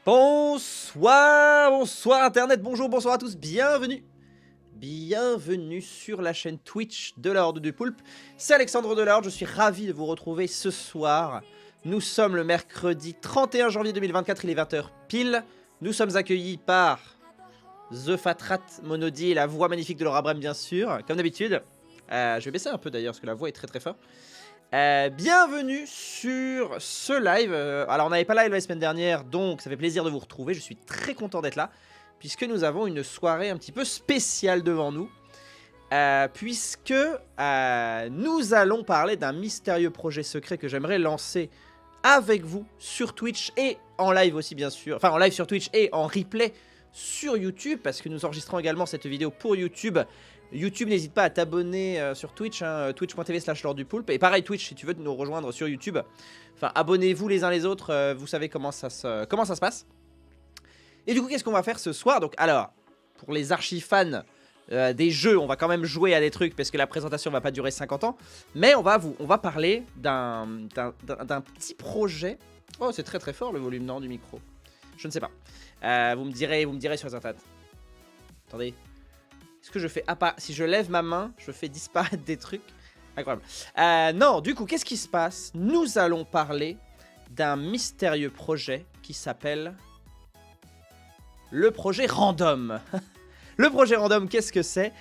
Bonsoir, bonsoir Internet, bonjour, bonsoir à tous, bienvenue sur la chaîne Twitch de la Horde du Poulpe. C'est Alexandre de la Horde, je suis ravi de vous retrouver ce soir. Nous sommes le mercredi 31 janvier 2024, il est 20 h pile. Nous sommes accueillis par The Fatrat Monody et la voix magnifique de Laura Brem, bien sûr, comme d'habitude. Je vais baisser un peu d'ailleurs parce que la voix est très très forte. Bienvenue sur ce live. Alors on n'avait pas live la semaine dernière, donc ça fait plaisir de vous retrouver. Je suis très content d'être là, puisque nous avons une soirée un petit peu spéciale devant nous. Puisque nous allons parler d'un mystérieux projet secret que j'aimerais lancer avec vous sur Twitch et en live aussi bien sûr. Enfin en live sur Twitch et en replay sur YouTube, parce que nous enregistrons également cette vidéo pour YouTube. YouTube, n'hésite pas à t'abonner sur Twitch, hein, twitch.tv/lorddupoulpe. Et pareil, Twitch, si tu veux nous rejoindre sur YouTube. Enfin, abonnez-vous les uns les autres, vous savez comment ça se passe. Et du coup, qu'est-ce qu'on va faire ce soir? Donc, alors, pour les archi-fans des jeux, on va quand même jouer à des trucs, parce que la présentation va pas durer 50 ans. Mais on va parler d'un petit projet. Oh, c'est très très fort le volume, non, du micro. Je ne sais pas. Vous me direz sur Internet. Attendez. Est-ce que je fais si je lève ma main, je fais disparaître des trucs? Incroyable. Non, du coup, qu'est-ce qui se passe? Nous allons parler d'un mystérieux projet qui s'appelle le projet Random. Le projet Random, qu'est-ce que c'est?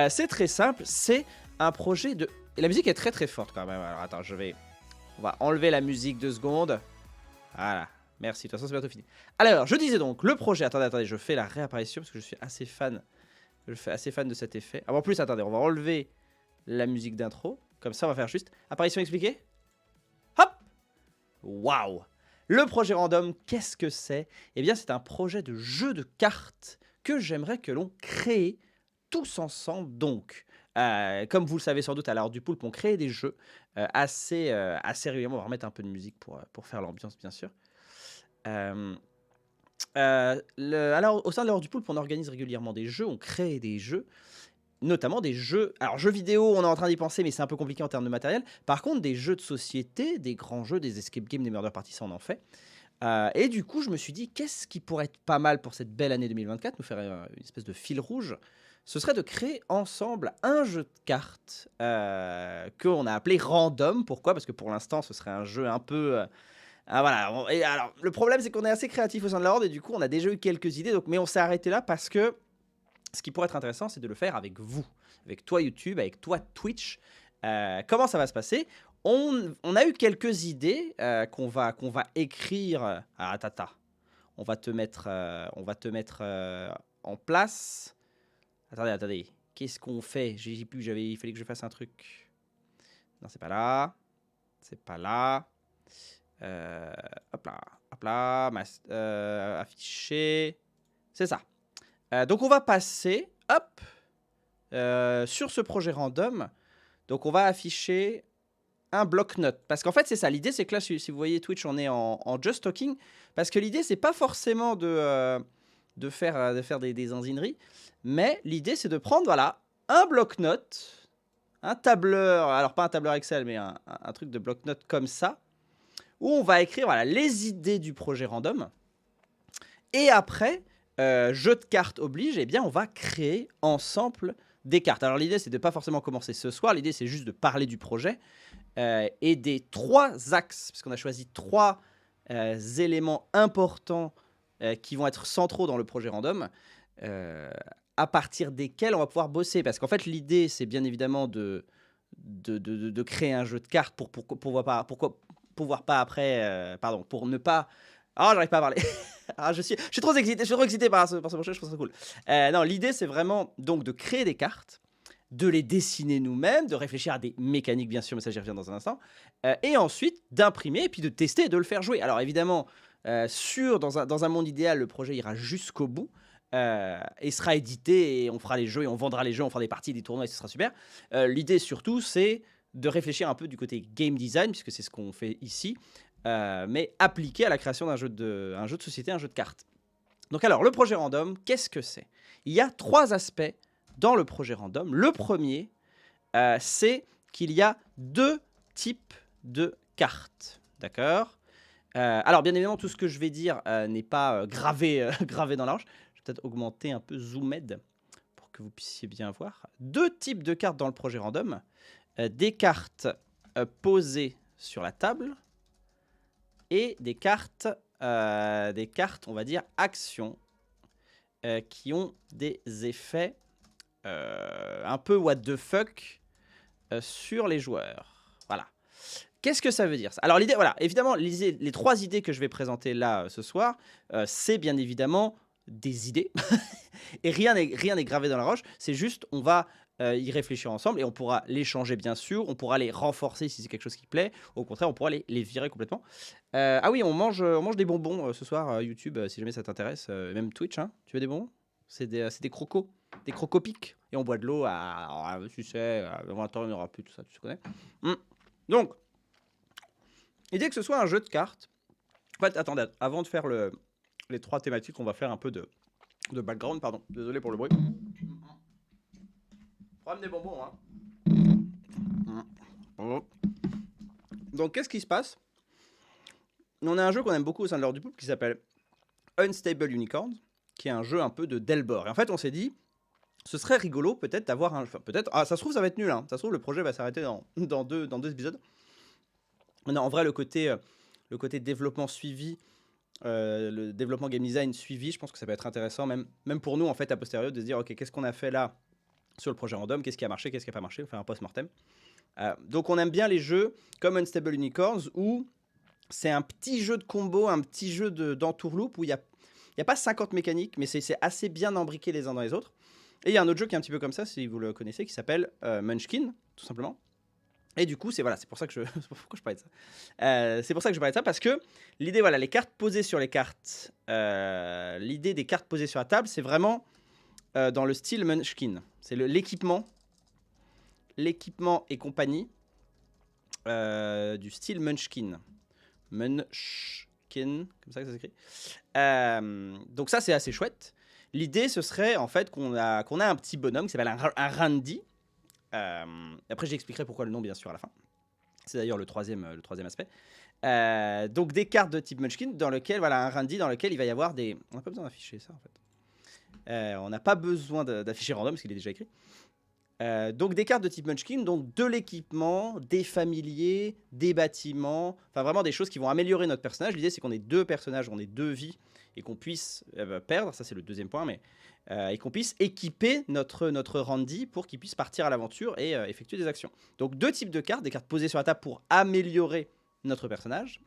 C'est très simple, c'est un projet de... Et la musique est très très forte quand même. Alors attends, on va enlever la musique 2 secondes. Voilà, merci, de toute façon c'est bientôt fini. Alors, je disais donc, le projet... Attendez, je fais la réapparition parce que je suis assez fan... Je suis assez fan de cet effet. Ah, en plus, attendez, on va enlever la musique d'intro. Comme ça, on va faire juste apparition expliquée. Hop! Waouh! Le projet Random, qu'est-ce que c'est? Eh bien, c'est un projet de jeu de cartes que j'aimerais que l'on crée tous ensemble. Donc, comme vous le savez sans doute, à l'heure du Poulpe, on crée des jeux assez régulièrement. On va remettre un peu de musique pour faire l'ambiance, bien sûr. Alors, au sein de l'heure du Poulpe, on organise régulièrement des jeux, on crée des jeux, notamment des jeux... Alors, jeux vidéo, on est en train d'y penser, mais c'est un peu compliqué en termes de matériel. Par contre, des jeux de société, des grands jeux, des escape games, des murder parties, ça on en fait. Et du coup, je me suis dit, qu'est-ce qui pourrait être pas mal pour cette belle année 2024, nous faire une espèce de fil rouge? Ce serait de créer ensemble un jeu de cartes qu'on a appelé Random. Pourquoi? Parce que pour l'instant, ce serait un jeu un peu... voilà. Et alors, le problème, c'est qu'on est assez créatif au sein de la Horde et du coup, on a déjà eu quelques idées. Donc, mais on s'est arrêté là parce que ce qui pourrait être intéressant, c'est de le faire avec vous, avec toi YouTube, avec toi Twitch. Comment ça va se passer? On a eu quelques idées qu'on va écrire. Ah, tata. On va te mettre en place. Attendez. Qu'est-ce qu'on fait? Il fallait que je fasse un truc. Non, c'est pas là. C'est pas là. Hop là, afficher, c'est ça. Donc on va passer, hop, sur ce projet Random. Donc on va afficher un bloc-notes. Parce qu'en fait c'est ça, l'idée c'est que là, si vous voyez Twitch, on est en Just Talking. Parce que l'idée c'est pas forcément de faire des enzineries. Mais l'idée c'est de prendre, voilà, un bloc-notes, un tableur, alors pas un tableur Excel, mais un truc de bloc-notes comme ça, où on va écrire, voilà, les idées du projet Random. Et après, jeu de cartes oblige, eh bien, on va créer ensemble des cartes. Alors l'idée, c'est de ne pas forcément commencer ce soir. L'idée, c'est juste de parler du projet et des 3 axes, parce qu'on a choisi 3 éléments importants qui vont être centraux dans le projet Random, à partir desquels on va pouvoir bosser. Parce qu'en fait, l'idée, c'est bien évidemment de créer un jeu de cartes pour pouvoir pas après, pour ne pas... Ah, j'arrive pas à parler. Je suis trop excité par ce projet, je trouve ça cool. Non, l'idée, c'est vraiment donc de créer des cartes, de les dessiner nous-mêmes, de réfléchir à des mécaniques, bien sûr, mais ça, j'y reviens dans un instant, et ensuite d'imprimer et puis de tester et de le faire jouer. Alors, évidemment, dans un monde idéal, le projet ira jusqu'au bout, et sera édité, et on fera les jeux, et on vendra les jeux, on fera des parties, des tournois, et ce sera super. L'idée, surtout, c'est de réfléchir un peu du côté game design, puisque c'est ce qu'on fait ici, mais appliqué à la création d'un jeu de société, un jeu de cartes. Donc alors, le projet Random, qu'est-ce que c'est? Il y a 3 aspects dans le projet Random. Le premier, c'est qu'il y a 2 types de cartes, d'accord? Alors bien évidemment, tout ce que je vais dire n'est pas gravé, gravé dans la roche. Je vais peut-être augmenter un peu Zoomed pour que vous puissiez bien voir. Deux types de cartes dans le projet random. Des cartes posées sur la table et des cartes, on va dire, actions qui ont des effets un peu what the fuck sur les joueurs. Voilà. Qu'est-ce que ça veut dire ça? Alors l'idée, voilà, évidemment, les trois idées que je vais présenter là ce soir, c'est bien évidemment des idées. Et rien n'est gravé dans la roche, c'est juste, on va y réfléchir ensemble et on pourra les changer bien sûr, on pourra les renforcer si c'est quelque chose qui plaît, au contraire on pourra les virer complètement. Ah oui, on mange des bonbons ce soir, YouTube, si jamais ça t'intéresse, même Twitch, hein. Tu veux des bonbons? C'est des crocos, des crocopics, et on boit de l'eau tu sais, à 20h il n'y aura plus tout ça, tu connais. Donc, l'idée que ce soit un jeu de cartes. En fait, attendez, avant de faire les trois thématiques, on va faire un peu de background, pardon. Désolé pour le bruit. Problème des bonbons, hein. Donc, qu'est-ce qui se passe? On a un jeu qu'on aime beaucoup au sein de l'Ordre du Pouple qui s'appelle Unstable Unicorns, qui est un jeu un peu de Delbor. Et en fait, on s'est dit, ce serait rigolo peut-être d'avoir un... Enfin, peut-être... Ah, ça se trouve, ça va être nul, hein. Ça se trouve, le projet va s'arrêter dans deux épisodes. On a en vrai le côté développement suivi, le développement game design suivi, je pense que ça peut être intéressant, même pour nous, en fait, a posteriori, de se dire, ok, qu'est-ce qu'on a fait là sur le projet random, qu'est-ce qui a marché, qu'est-ce qui n'a pas marché, on fait un post-mortem. Donc on aime bien les jeux comme Unstable Unicorns, où c'est un petit jeu de combo, un petit jeu d'entourloupe, où il n'y a pas 50 mécaniques, mais c'est assez bien imbriqué les uns dans les autres. Et il y a un autre jeu qui est un petit peu comme ça, si vous le connaissez, qui s'appelle Munchkin, tout simplement. Et du coup, c'est pour ça que pourquoi je parlais de ça. C'est pour ça que je parlais de ça, parce que l'idée, voilà, les cartes posées sur les cartes, l'idée des cartes posées sur la table, c'est vraiment dans le style Munchkin. C'est l'équipement et compagnie du style Munchkin. Munchkin, comme ça que ça s'écrit. Donc ça, c'est assez chouette. L'idée, ce serait en fait qu'on a un petit bonhomme qui s'appelle un Randy. Après, j'expliquerai pourquoi le nom, bien sûr, à la fin. C'est d'ailleurs le troisième aspect. Donc, des cartes de type Munchkin, dans lequel, voilà, un Randy, dans lequel il va y avoir des... On n'a pas besoin d'afficher ça, en fait. On n'a pas besoin d'afficher random, parce qu'il est déjà écrit. Donc, des cartes de type Munchkin, donc de l'équipement, des familiers, des bâtiments, enfin, vraiment des choses qui vont améliorer notre personnage. L'idée, c'est qu'on ait deux personnages, on ait deux vies, et qu'on puisse perdre, ça c'est le deuxième point, mais... et qu'on puisse équiper notre Randy pour qu'il puisse partir à l'aventure et effectuer des actions. Donc deux types de cartes, des cartes posées sur la table pour améliorer notre personnage,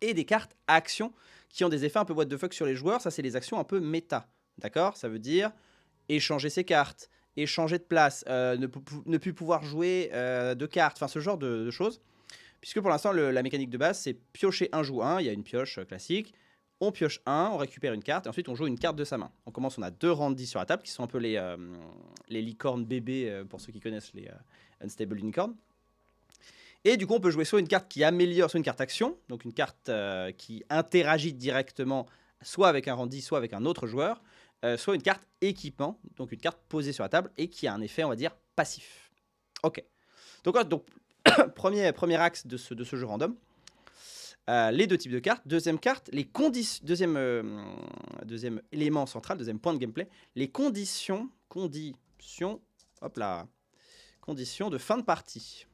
et des cartes actions qui ont des effets un peu what the fuck sur les joueurs. Ça, c'est les actions un peu méta, d'accord? Ça veut dire échanger ses cartes, échanger de place, ne plus pouvoir jouer de cartes, enfin ce genre de choses. Puisque pour l'instant, la mécanique de base, c'est piocher un joue un, il y a une pioche classique. On pioche un, on récupère une carte, et ensuite on joue une carte de sa main. On commence, on a deux Randy sur la table, qui sont un peu les licornes bébés, pour ceux qui connaissent les Unstable Unicorns. Et du coup, on peut jouer soit une carte qui améliore, soit une carte action, donc une carte qui interagit directement, soit avec un Randy, soit avec un autre joueur, soit une carte équipement, donc une carte posée sur la table, et qui a un effet, on va dire, passif. Ok. Donc premier axe de ce jeu random. Les deux types de cartes. Deuxième carte, les conditions. Deuxième élément central, deuxième point de gameplay, les conditions de fin de partie.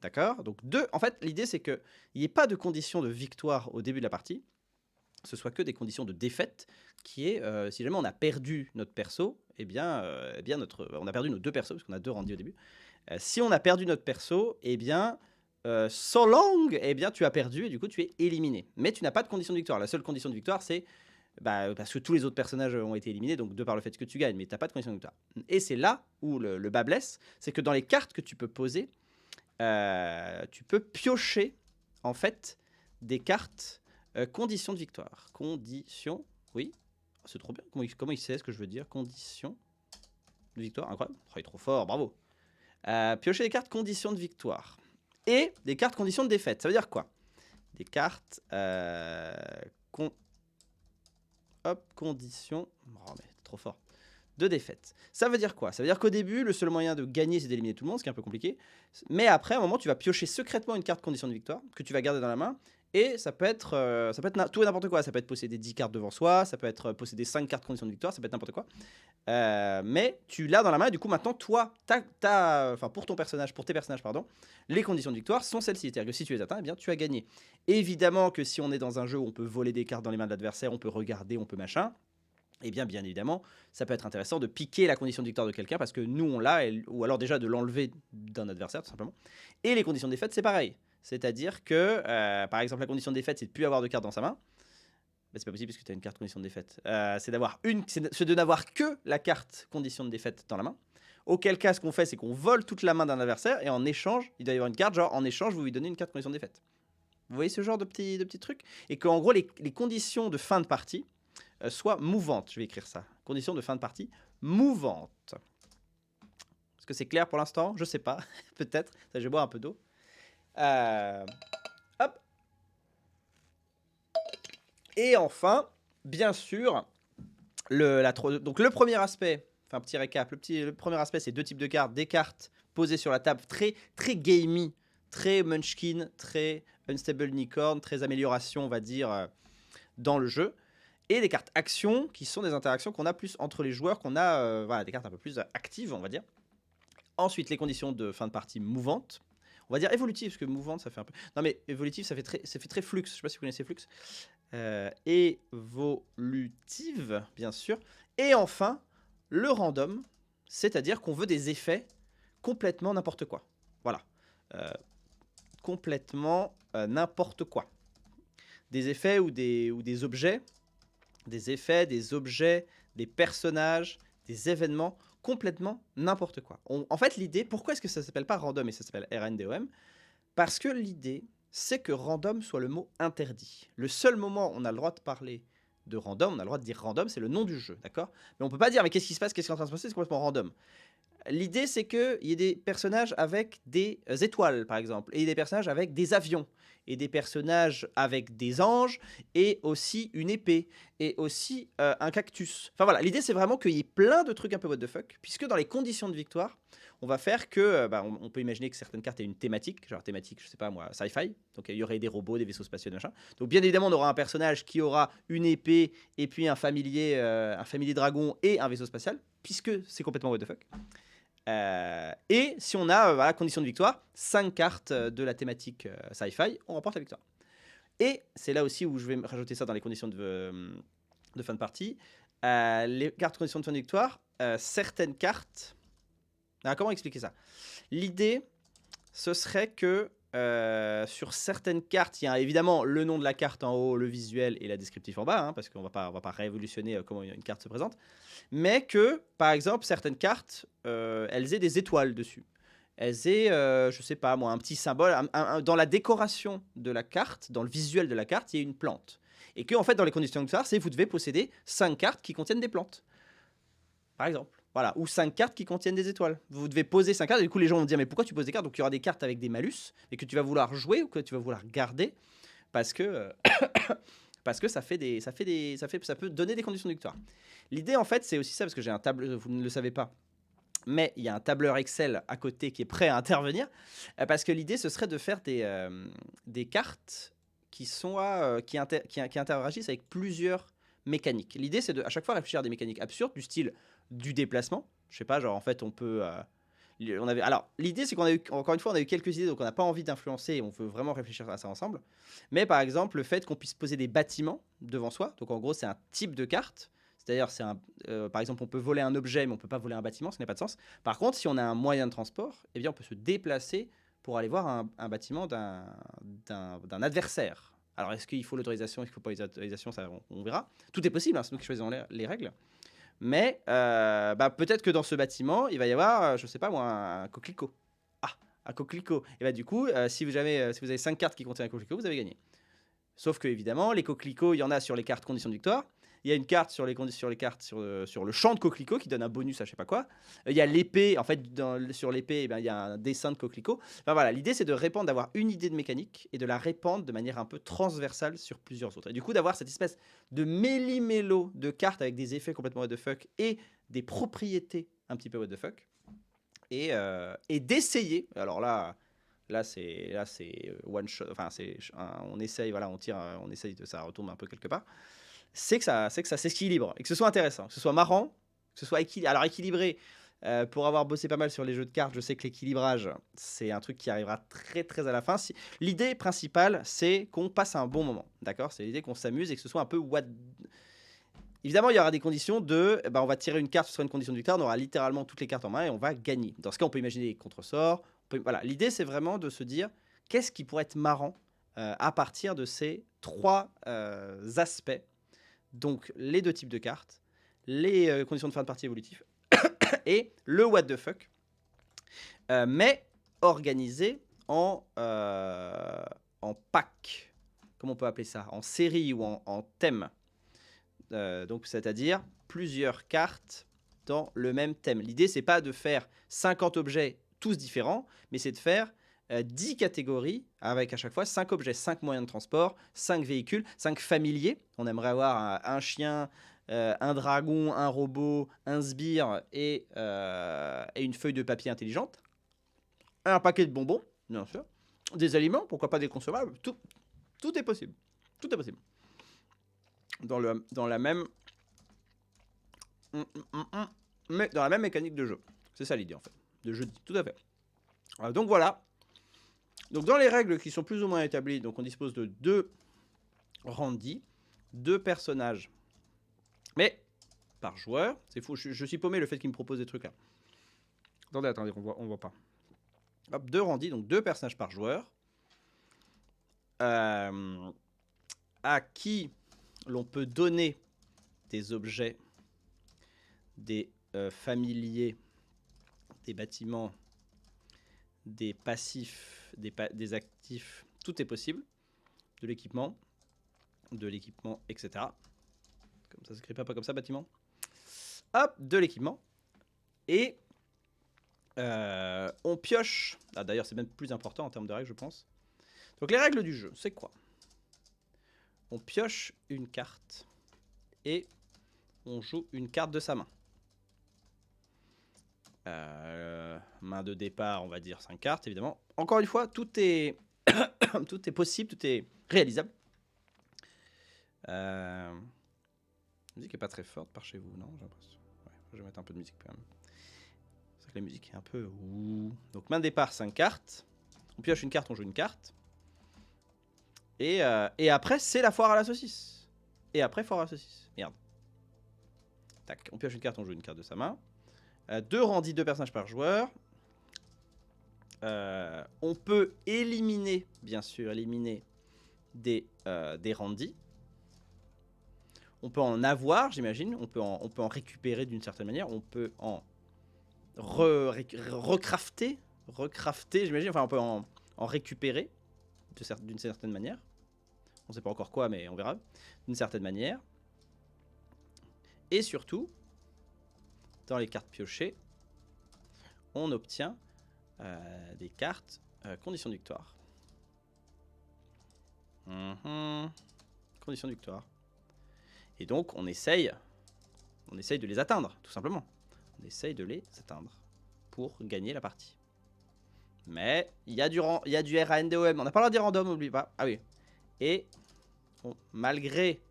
D'accord? Donc en fait, l'idée c'est qu'il n'y ait pas de conditions de victoire au début de la partie, ce soit que des conditions de défaite, qui est si jamais on a perdu notre perso, on a perdu nos deux persos, parce qu'on a deux Randy au début. Si on a perdu notre perso, so long, tu as perdu et du coup tu es éliminé. Mais tu n'as pas de condition de victoire. La seule condition de victoire, c'est parce que tous les autres personnages ont été éliminés, donc de par le fait que tu gagnes, mais tu n'as pas de condition de victoire. Et c'est là où le bas blesse, c'est que dans les cartes que tu peux poser, tu peux piocher en fait des cartes conditions de victoire. Conditions, oui, c'est trop bien. Comment il sait ce que je veux dire? Conditions de victoire, incroyable. Oh, il est trop fort, bravo. Piocher des cartes conditions de victoire. Et des cartes conditions de défaite. Ça veut dire quoi? Des cartes conditions... Oh mais trop fort. De défaite. Ça veut dire quoi? Ça veut dire qu'au début, le seul moyen de gagner, c'est d'éliminer tout le monde, ce qui est un peu compliqué. Mais après, à un moment, tu vas piocher secrètement une carte condition de victoire que tu vas garder dans la main. Et ça peut être tout et n'importe quoi. Ça peut être posséder 10 cartes devant soi, ça peut être posséder 5 cartes conditions de victoire, ça peut être n'importe quoi. Mais tu l'as dans la main, et du coup, maintenant, toi, pour ton personnage, pour tes personnages, pardon, les conditions de victoire sont celles-ci. C'est-à-dire que si tu les atteins, eh bien, tu as gagné. Évidemment que si on est dans un jeu où on peut voler des cartes dans les mains de l'adversaire, on peut regarder, on peut machin, eh bien évidemment, ça peut être intéressant de piquer la condition de victoire de quelqu'un parce que nous, on l'a, ou alors déjà de l'enlever d'un adversaire, tout simplement. Et les conditions de défaite, c'est pareil. C'est-à-dire que, par exemple, la condition de défaite, c'est de ne plus avoir de carte dans sa main. Ben, c'est pas possible parce que tu as une carte condition de défaite. C'est de n'avoir que la carte condition de défaite dans la main. Auquel cas, ce qu'on fait, c'est qu'on vole toute la main d'un adversaire et en échange, il doit y avoir une carte, genre en échange, vous lui donnez une carte condition de défaite. Vous voyez ce genre de petits trucs? Et qu'en gros, les conditions de fin de partie soient mouvantes. Je vais écrire ça. Conditions de fin de partie mouvantes. Est-ce que c'est clair pour l'instant? Je sais pas. Peut-être. Ça, je vais boire un peu d'eau. Hop. Et enfin, bien sûr, donc le premier aspect, enfin petit récap, le premier aspect, c'est 2 types de cartes. Des cartes posées sur la table, très gamey, très munchkin, très unstable unicorn, très amélioration, on va dire, dans le jeu. Et des cartes actions, qui sont des interactions qu'on a plus entre les joueurs, qu'on a voilà, des cartes un peu plus actives, on va dire. Ensuite, les conditions de fin de partie mouvantes. On va dire évolutive, parce que mouvante, ça fait un peu... Non, mais évolutive, ça fait très flux. Je sais pas si vous connaissez flux. Évolutive, bien sûr. Et enfin, le random, c'est-à-dire qu'on veut des effets complètement n'importe quoi. Voilà. Complètement n'importe quoi. Des effets ou des objets, des effets, des objets, des personnages, des événements, complètement n'importe quoi. En fait, l'idée, pourquoi est-ce que ça s'appelle pas random et ça s'appelle RNDOM? Parce que l'idée, c'est que random soit le mot interdit. Le seul moment où on a le droit de parler de random, on a le droit de dire random, c'est le nom du jeu, d'accord? Mais on peut pas dire, mais qu'est-ce qui se passe, qu'est-ce qui est en train de se passer, c'est complètement random. L'idée, c'est qu'il y ait des personnages avec des étoiles, par exemple, et des personnages avec des avions, et des personnages avec des anges, et aussi une épée, et aussi un cactus. Enfin voilà, l'idée, c'est vraiment qu'il y ait plein de trucs un peu what the fuck, puisque dans les conditions de victoire, on va faire que, on peut imaginer que certaines cartes aient une thématique, genre thématique, je sais pas moi, sci-fi, donc il y aurait des robots, des vaisseaux spatiaux, machin. Donc bien évidemment, on aura un personnage qui aura une épée, et puis un familier dragon et un vaisseau spatial, puisque c'est complètement what the fuck. Et si on a, voilà, condition de victoire, 5 cartes de la thématique sci-fi, on remporte la victoire. Et c'est là aussi où je vais rajouter ça dans les conditions de fin de partie. Les cartes conditions de fin de victoire, certaines cartes... Alors, comment expliquer ça? L'idée, ce serait que sur certaines cartes, il y a évidemment le nom de la carte en haut, le visuel et la descriptif en bas, hein, parce qu'on va pas révolutionner comment une carte se présente, mais que, par exemple, certaines cartes, elles aient des étoiles dessus. Elles aient, je sais pas moi, un petit symbole. Dans la décoration de la carte, dans le visuel de la carte, il y a une plante. Et que, en fait, dans les conditions de victoire, c'est vous devez posséder 5 cartes qui contiennent des plantes. Par exemple. Voilà, ou 5 cartes qui contiennent des étoiles. Vous devez poser 5 cartes, et du coup les gens vont dire mais pourquoi tu poses des cartes? Donc il y aura des cartes avec des malus, et que tu vas vouloir jouer ou que tu vas vouloir garder, parce que, parce que ça peut donner des conditions de victoire. L'idée en fait c'est aussi ça, parce que j'ai un tableur, vous ne le savez pas, mais il y a un tableur Excel à côté qui est prêt à intervenir, parce que l'idée ce serait de faire des cartes qui interagissent avec plusieurs mécaniques. L'idée c'est de à chaque fois réfléchir à des mécaniques absurdes du style du déplacement. Je sais pas, genre en fait on peut... alors l'idée c'est qu'on a eu, encore une fois on a eu quelques idées, donc on n'a pas envie d'influencer et on veut vraiment réfléchir à ça ensemble. Mais par exemple le fait qu'on puisse poser des bâtiments devant soi, donc en gros c'est un type de carte. C'est-à-dire, par exemple, on peut voler un objet, mais on ne peut pas voler un bâtiment, ça n'a pas de sens. Par contre, si on a un moyen de transport, eh bien, on peut se déplacer pour aller voir un bâtiment d'un adversaire. Alors, est-ce qu'il faut l'autorisation, est-ce qu'il ne faut pas l'autorisation, ça, on verra. Tout est possible, hein, c'est nous qui choisissons les règles. Mais peut-être que dans ce bâtiment, il va y avoir, je sais pas moi, un coquelicot. Ah, un coquelicot. Et du coup, si vous avez 5 cartes qui contiennent un coquelicot, vous avez gagné. Sauf que évidemment, les coquelicots, il y en a sur les cartes conditions de victoire. Il y a une carte sur le champ de coquelicot qui donne un bonus à je sais pas quoi. Il y a l'épée, en fait, sur l'épée, il y a un dessin de coquelicot. Enfin voilà, l'idée c'est de répandre, d'avoir une idée de mécanique et de la répandre de manière un peu transversale sur plusieurs autres. Et du coup, d'avoir cette espèce de méli-mélo de cartes avec des effets complètement what the fuck et des propriétés un petit peu what the fuck. Et d'essayer, alors là, là c'est one shot, enfin on essaye, voilà, on tire, on essaye de ça retombe un peu quelque part. C'est que ça s'équilibre et que ce soit intéressant, que ce soit marrant, que ce soit équilibré. Pour avoir bossé pas mal sur les jeux de cartes, je sais que l'équilibrage, c'est un truc qui arrivera très très à la fin. L'idée principale, c'est qu'on passe un bon moment, d'accord? C'est l'idée qu'on s'amuse et que ce soit un peu what. Évidemment, il y aura des conditions de, on va tirer une carte, ce sera une condition de victoire, on aura littéralement toutes les cartes en main et on va gagner. Dans ce cas, on peut imaginer des contresorts. Voilà, l'idée, c'est vraiment de se dire qu'est-ce qui pourrait être marrant à partir de ces trois aspects. Donc, les deux types de cartes, les conditions de fin de partie évolutives et le what the fuck, mais organisé en pack, comment on peut appeler ça, en série ou en thème. Donc, c'est-à-dire plusieurs cartes dans le même thème. L'idée, c'est pas de faire 50 objets tous différents, mais c'est de faire 10 catégories avec à chaque fois 5 objets, 5 moyens de transport, 5 véhicules, 5 familiers. On aimerait avoir un chien, un dragon, un robot, un sbire et une feuille de papier intelligente. Un paquet de bonbons, bien sûr. Des aliments, pourquoi pas des consommables. Tout est possible. Tout est possible. Dans la même mais dans la même mécanique de jeu. C'est ça l'idée en fait, de jeu, tout à fait. Donc voilà. Donc dans les règles qui sont plus ou moins établies, donc on dispose de 2 Randy, 2 personnages, mais par joueur. C'est fou, je suis paumé le fait qu'il me propose des trucs là. Attendez, on voit pas. Hop, 2 Randy, donc 2 personnages par joueur, à qui l'on peut donner des objets, des familiers, des bâtiments, des passifs, des actifs, tout est possible, de l'équipement, etc. Comme ça s'écrit pas comme ça, bâtiment. Hop, de l'équipement. Et on pioche. Ah, d'ailleurs, c'est même plus important en termes de règles, je pense. Donc les règles du jeu, c'est quoi? On pioche une carte et on joue une carte de sa main. Main de départ, on va dire 5 cartes, évidemment. Encore une fois, tout est, tout est possible, tout est réalisable. La musique est pas très forte par chez vous, non? J'ai l'impression. Ouais, je vais mettre un peu de musique quand même. C'est que la musique est un peu... Donc main de départ, 5 cartes. On pioche une carte, on joue une carte. Et après, c'est la foire à la saucisse. Et après, foire à la saucisse. Merde. Tac, on pioche une carte, on joue une carte de sa main. 2 Randy, 2 personnages par joueur. On peut éliminer, bien sûr, des Randy. On peut en avoir, j'imagine. On peut en récupérer d'une certaine manière. On peut en recrafter, j'imagine. Enfin, on peut en récupérer d'une certaine manière. On ne sait pas encore quoi, mais on verra. D'une certaine manière. Et surtout, dans les cartes piochées, on obtient des cartes conditions de victoire. Conditions de victoire. Et donc, on essaye de les atteindre, tout simplement. On essaye de les atteindre pour gagner la partie. Mais il y a du RANDOM. On n'a pas le droit de dire random, n'oublie pas. Ah oui. Et malgré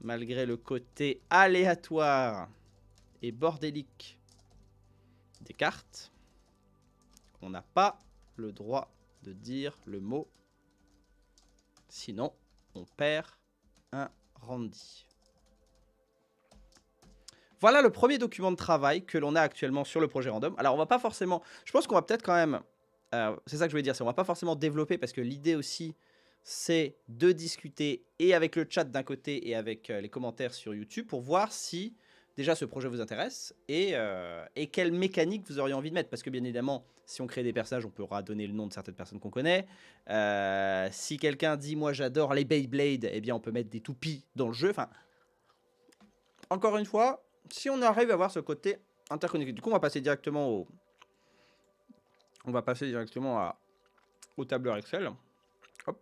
le côté aléatoire et bordélique des cartes, on n'a pas le droit de dire le mot. Sinon, on perd un Randy. Voilà le premier document de travail que l'on a actuellement sur le projet Random. Alors, on va pas forcément... Je pense qu'on va peut-être quand même... c'est ça que je voulais dire, c'est on va pas forcément développer parce que l'idée aussi, c'est de discuter et avec le chat d'un côté et avec les commentaires sur YouTube pour voir si déjà ce projet vous intéresse et quelle mécanique vous auriez envie de mettre. Parce que bien évidemment, si on crée des personnages, on pourra donner le nom de certaines personnes qu'on connaît. Si quelqu'un dit « moi j'adore les Beyblade », eh bien on peut mettre des toupies dans le jeu. Enfin, encore une fois, si on arrive à avoir ce côté interconnecté, du coup on va passer directement au tableur Excel. Hop.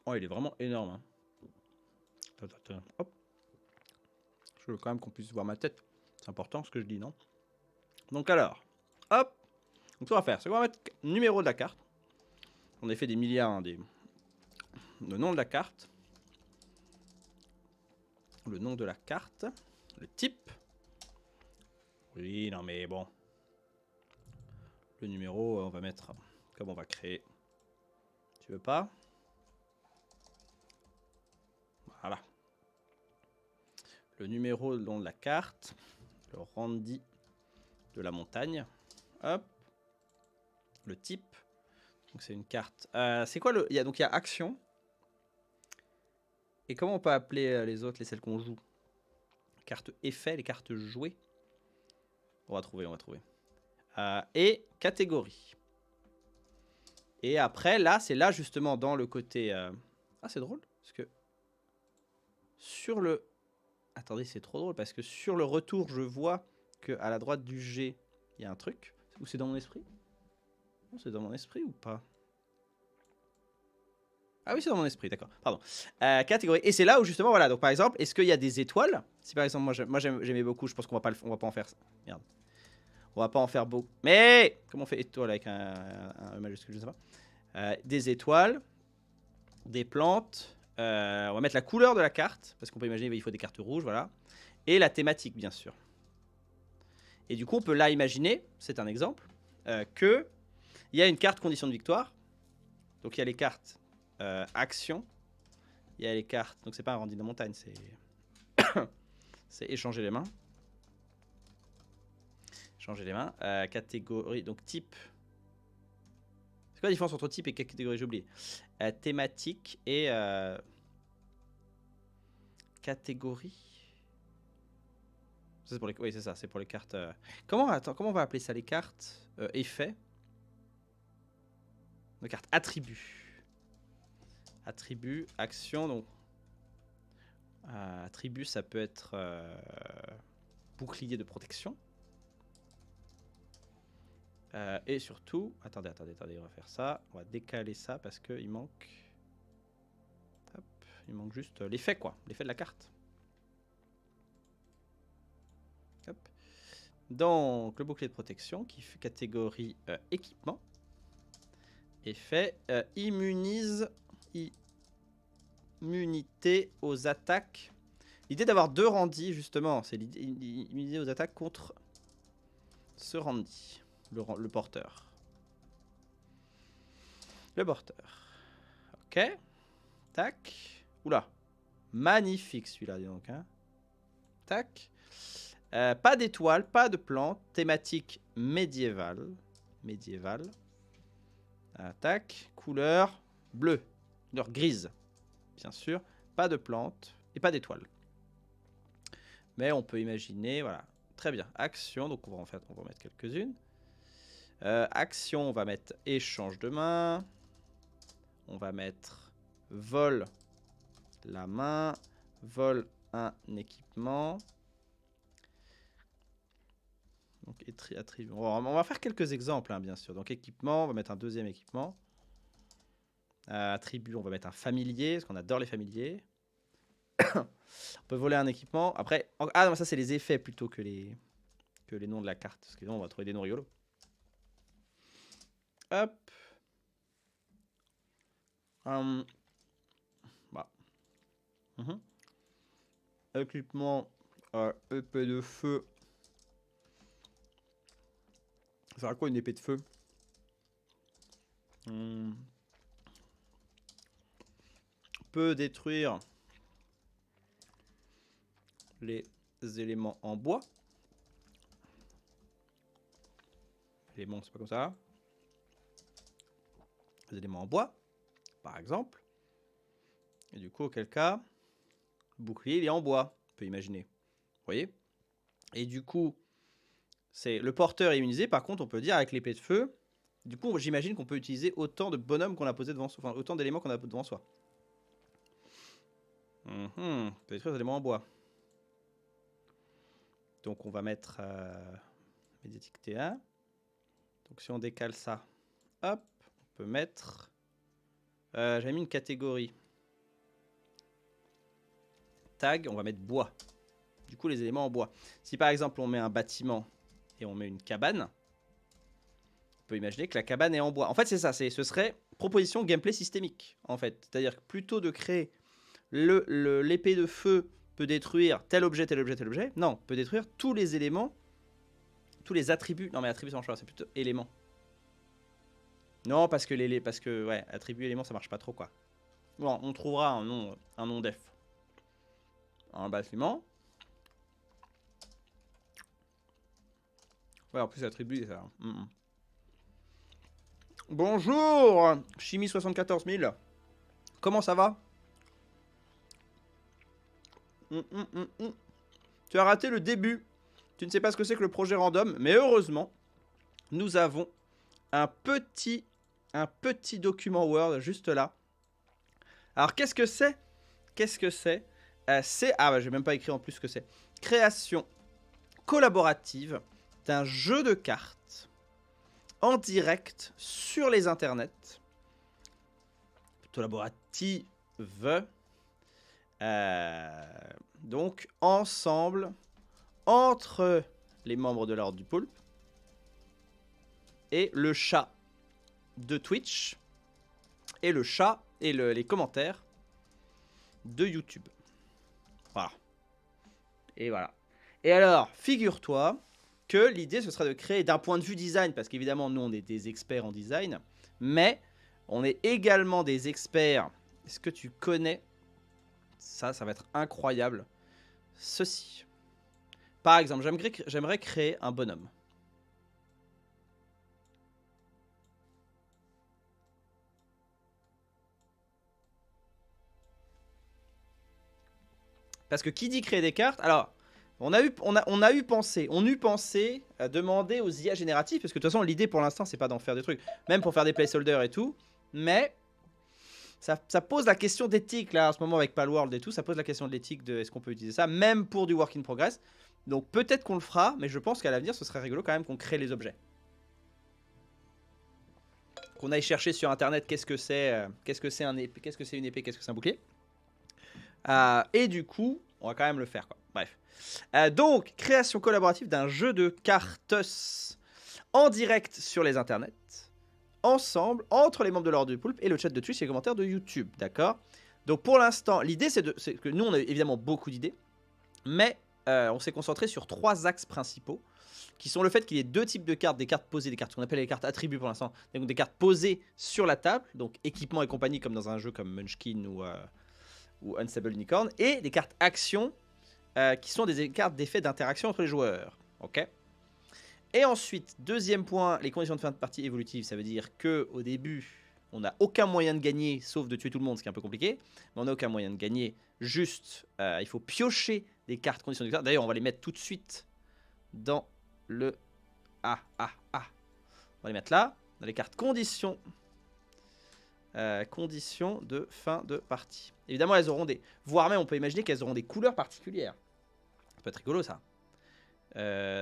Oh, il est vraiment énorme. Hein. Hop. Je veux quand même qu'on puisse voir ma tête. C'est important ce que je dis, non? Donc alors, hop. Donc ce qu'on va faire, c'est qu'on va mettre le numéro de la carte. On a fait des milliards, hein, le nom de la carte. Le nom de la carte. Le type. Oui, non mais bon. Le numéro, on va mettre comme on va créer. Tu veux pas? Voilà. Le numéro, le nom de la carte. Le Randy de la montagne. Hop. Le type. Donc c'est une carte. C'est quoi le... Donc il y a action. Et comment on peut appeler les autres, celles qu'on joue? Carte effet, les cartes jouées. On va trouver, on va trouver. Et catégorie. Et après, là, c'est là justement dans le côté... Ah, c'est drôle. Parce que sur le... Attendez, c'est trop drôle. Parce que sur le retour, je vois qu'à la droite du G, il y a un truc. Ou c'est dans mon esprit? Non, c'est dans mon esprit ou pas? Ah oui, c'est dans mon esprit, d'accord. Pardon. Catégorie. Et c'est là où justement, voilà. Donc par exemple, est-ce qu'il y a des étoiles? Si par exemple, moi j'aimais beaucoup, je pense qu'on va pas en faire ça. Merde. On va pas en faire beaucoup. Mais comment on fait étoile avec un majuscule, je sais pas. Des étoiles, des plantes. On va mettre la couleur de la carte parce qu'on peut imaginer qu'il faut des cartes rouges, voilà. Et la thématique, bien sûr. Et du coup, on peut là imaginer, c'est un exemple, que il y a une carte condition de victoire. Donc il y a les cartes action. Il y a les cartes. Donc c'est pas un Randy de la montagne, c'est c'est échanger les mains. Changer les mains. Catégorie, donc type. C'est quoi la différence entre type et catégorie? J'ai oublié. Thématique et catégorie. C'est pour les... Oui, c'est ça, c'est pour les cartes. Comment on va appeler ça? Les cartes effets. Les cartes attributs. Attributs, action. Donc, attribut, ça peut être bouclier de protection. Et surtout, attendez, on va faire ça. On va décaler ça parce qu'il manque. Hop, il manque juste l'effet, quoi. L'effet de la carte. Hop. Donc, le bouclier de protection qui fait catégorie équipement. Effet immunise. Immunité aux attaques. L'idée d'avoir deux Randy, justement, c'est immunité aux attaques contre ce Randy. Le porteur. Le porteur. Ok. Tac. Oula. Magnifique celui-là, dis donc. Hein. Tac. Pas d'étoiles, pas de plantes. Thématique médiévale. Médiévale. Tac. Couleur bleue. Couleur grise. Bien sûr. Pas de plantes et pas d'étoiles. Mais on peut imaginer, voilà. Très bien. Action. Donc on va en mettre quelques-unes. Action, on va mettre échange de main. On va mettre vol la main. Vol un équipement. Donc attribut. On va faire quelques exemples, hein, bien sûr. Donc équipement, on va mettre un deuxième équipement. Attribut, on va mettre un familier, parce qu'on adore les familiers. On peut voler un équipement. Après, ah non, ça c'est les effets plutôt que les noms de la carte. Parce que sinon on va trouver des noms rigolos. Hop. Bah. Équipement épée de feu. Ça sert à quoi une épée de feu? Peut détruire les éléments en bois. Éléments, c'est pas comme ça. Les éléments en bois, par exemple. Et du coup, auquel cas, le bouclier, il est en bois, on peut imaginer. Vous voyez? Et du coup, c'est le porteur est immunisé. Par contre, on peut dire avec l'épée de feu, du coup, j'imagine qu'on peut utiliser autant de bonhommes qu'on a posé devant soi, enfin, autant d'éléments qu'on a devant soi. On peut détruire les éléments en bois. Donc, on va mettre médiatique T1. Donc, si on décale ça, hop, on peut mettre... j'avais mis une catégorie. Tag, on va mettre bois. Du coup, les éléments en bois. Si par exemple, on met un bâtiment et on met une cabane, On peut imaginer que la cabane est en bois. En fait, c'est ça. Ce serait proposition gameplay systémique, en fait. C'est-à-dire que plutôt de créer l'épée de feu peut détruire tel objet, tel objet, tel objet. Non, peut détruire tous les éléments, tous les attributs. Non, mais attributs, ça marche pas, c'est plutôt éléments. Non, parce que ouais, attribut élément, ça marche pas trop, quoi. Bon, on trouvera un nom def. Un bâtiment. Ouais, en plus, attribut, ça. Bonjour, Chimie 74 000. Comment ça va? Tu as raté le début. Tu ne sais pas ce que c'est que le projet random, mais heureusement, nous avons un petit document Word juste là. Alors, qu'est-ce que c'est? C'est... Ah, bah, je vais même pas écrire en plus ce que c'est. Création collaborative d'un jeu de cartes en direct sur les internets. Collaborative. Donc, ensemble, entre les membres de l'Ordre du Poulpe et le chat de Twitch et le chat et les commentaires de YouTube. Voilà. Et voilà. Et alors, figure-toi que l'idée, ce serait de créer d'un point de vue design, parce qu'évidemment, nous, on est des experts en design, mais on est également des experts. Est-ce que tu connais ça? Ça va être incroyable. Ceci. Par exemple, j'aimerais créer un bonhomme. Parce que qui dit créer des cartes? Alors, on eut pensé à demander aux IA génératives, parce que de toute façon, l'idée pour l'instant, c'est pas d'en faire des trucs, même pour faire des placeholders et tout, mais ça pose la question d'éthique, là, en ce moment avec Palworld et tout, ça pose la question de l'éthique de est-ce qu'on peut utiliser ça, même pour du work in progress. Donc peut-être qu'on le fera, mais je pense qu'à l'avenir, ce serait rigolo quand même qu'on crée les objets. Qu'on aille chercher sur internet qu'est-ce que c'est une épée, qu'est-ce que c'est un bouclier. Et du coup, on va quand même le faire, quoi. Bref. Donc, création collaborative d'un jeu de cartes en direct sur les internets, ensemble, entre les membres de l'Ordre du Poulpe et le chat de Twitch et les commentaires de YouTube, d'accord? Donc pour l'instant, l'idée c'est que nous on a évidemment beaucoup d'idées, mais on s'est concentré sur 3 axes principaux, qui sont le fait qu'il y ait 2 types de cartes, des cartes posées, des cartes qu'on appelle les cartes attributs pour l'instant, donc des cartes posées sur la table, donc équipement et compagnie comme dans un jeu comme Munchkin ou Unstable Unicorn, et des cartes actions qui sont des cartes d'effet d'interaction entre les joueurs, ok? Et ensuite, deuxième point, les conditions de fin de partie évolutives, ça veut dire que au début, on n'a aucun moyen de gagner, sauf de tuer tout le monde, ce qui est un peu compliqué. Mais on n'a aucun moyen de gagner, juste, il faut piocher des cartes conditions de victoire. D'ailleurs, on va les mettre tout de suite dans le... On va les mettre là, dans les cartes conditions. Conditions de fin de partie. Évidemment, elles auront des... Voire même, on peut imaginer qu'elles auront des couleurs particulières. Ça peut être rigolo, ça.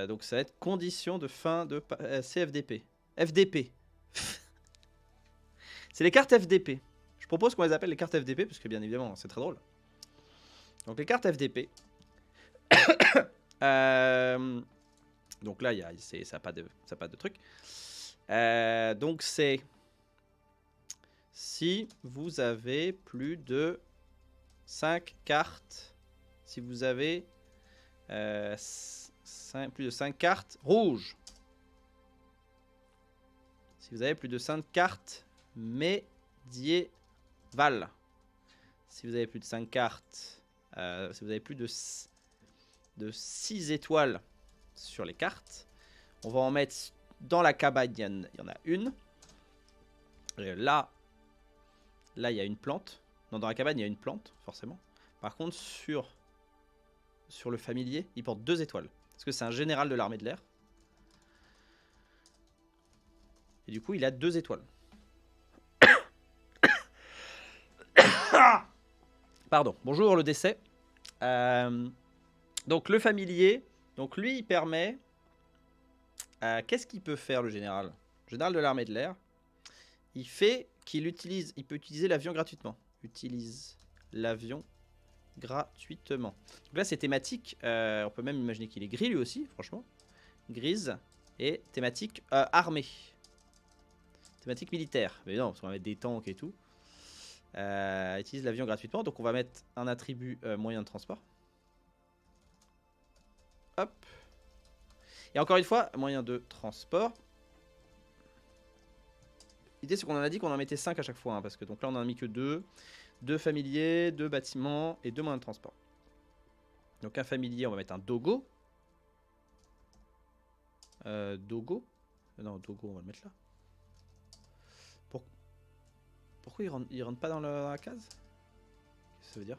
Donc ça va être conditions de fin de CFDP. FDP. C'est les cartes FDP. Je propose qu'on les appelle les cartes FDP parce que bien évidemment c'est très drôle. Donc les cartes FDP. Donc là ça n'a pas de truc. Donc c'est si vous avez plus de 5 cartes. Si vous avez plus de 5 cartes rouges. Si vous avez plus de 5 cartes médiévales. Si vous avez plus de 5 cartes, si vous avez plus de 6 étoiles sur les cartes, on va en mettre dans la cabane. Il y en a une. Et là, il y a une plante. Non, dans la cabane, il y a une plante, forcément. Par contre, sur le familier, il porte 2 étoiles. Parce que c'est un général de l'armée de l'air. Et du coup, il a 2 étoiles. Pardon. Bonjour, le décès. Donc, le familier. Donc, lui, il permet... Qu'est-ce qu'il peut faire, le général? Le général de l'armée de l'air. Il fait qu'il utilise... Il peut utiliser l'avion gratuitement. Utilise l'avion gratuitement. Donc là, c'est thématique. On peut même imaginer qu'il est gris, lui aussi, franchement. Grise et thématique armée. Thématique militaire. Mais non, parce qu'on va mettre des tanks et tout. Utilise l'avion gratuitement. Donc on va mettre un attribut moyen de transport. Hop. Et encore une fois, moyen de transport. L'idée c'est qu'on en a dit qu'on en mettait 5 à chaque fois. Hein, parce que donc là on en a mis que 2. 2 familiers, 2 bâtiments et 2 moyens de transport. Donc un familier, on va mettre un dogo. Dogo. Non, dogo, on va le mettre là. Pourquoi il rentre pas dans la case? Qu'est-ce que ça veut dire?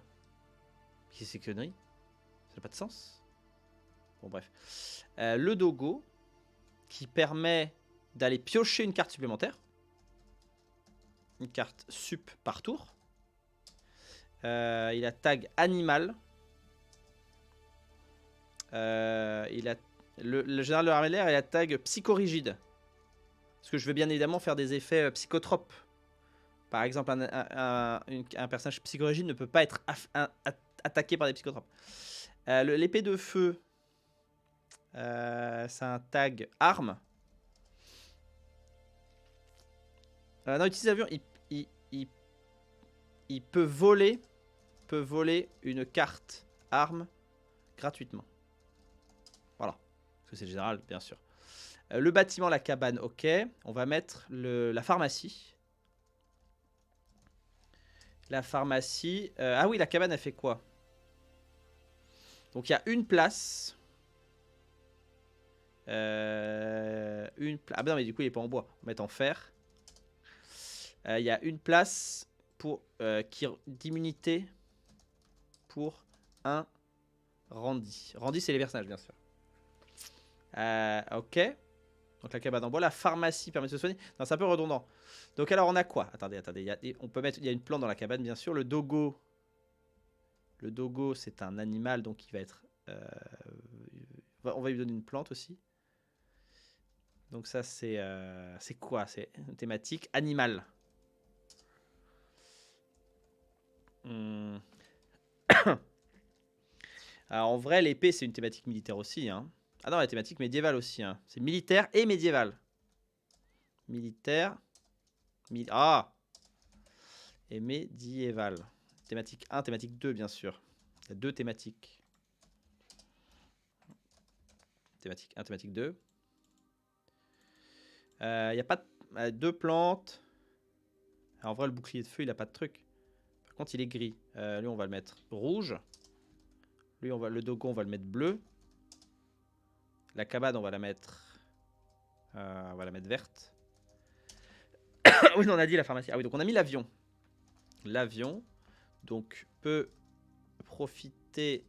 Qu'est-ce que c'est que connerie? Ça n'a pas de sens. Bon, bref. Le dogo, qui permet d'aller piocher une carte supplémentaire. Une carte sup par tour. Il a tag animal. Il a le général de l'armée de l'air, il a tag psychorigide. Parce que je veux bien évidemment faire des effets psychotropes. Par exemple, un personnage psychorigide ne peut pas être attaqué par des psychotropes. L'épée de feu, c'est un tag arme. Non, utilise l'avion, il peut voler une carte arme gratuitement. Voilà. Parce que c'est général, bien sûr. Le bâtiment, la cabane, ok. On va mettre la pharmacie. La pharmacie. Ah oui, la cabane, elle fait quoi? Donc il y a une place. Ah bah non, mais du coup, il n'est pas en bois. On va mettre en fer. Il y a une place pour d'immunité pour un Randy. Randy, c'est les personnages, bien sûr. Ok. Donc la cabane en bois. La pharmacie permet de se soigner. Non, c'est un peu redondant. Donc alors, on a quoi? Attendez. On peut mettre. Il y a une plante dans la cabane, bien sûr. Le dogo. Le dogo, c'est un animal, donc il va être. On va lui donner une plante aussi. Donc ça, c'est quoi? C'est une thématique animal. Alors en vrai, l'épée, c'est une thématique militaire aussi. Hein. Ah non, la thématique médiévale aussi. Hein. C'est militaire et médiéval. Militaire. Et médiéval. Thématique 1, thématique 2, bien sûr. Il y a 2 thématiques. Thématique 1, thématique 2. Il n'y a pas de 2 plantes. Alors, en vrai, le bouclier de feu, il n'a pas de truc. Par contre, il est gris. Lui, on va le mettre rouge. Lui, le dogo, on va le mettre bleu. La cabane, on va la mettre verte. Oui, on a dit la pharmacie. Ah oui, donc on a mis l'avion. L'avion, donc, peut profiter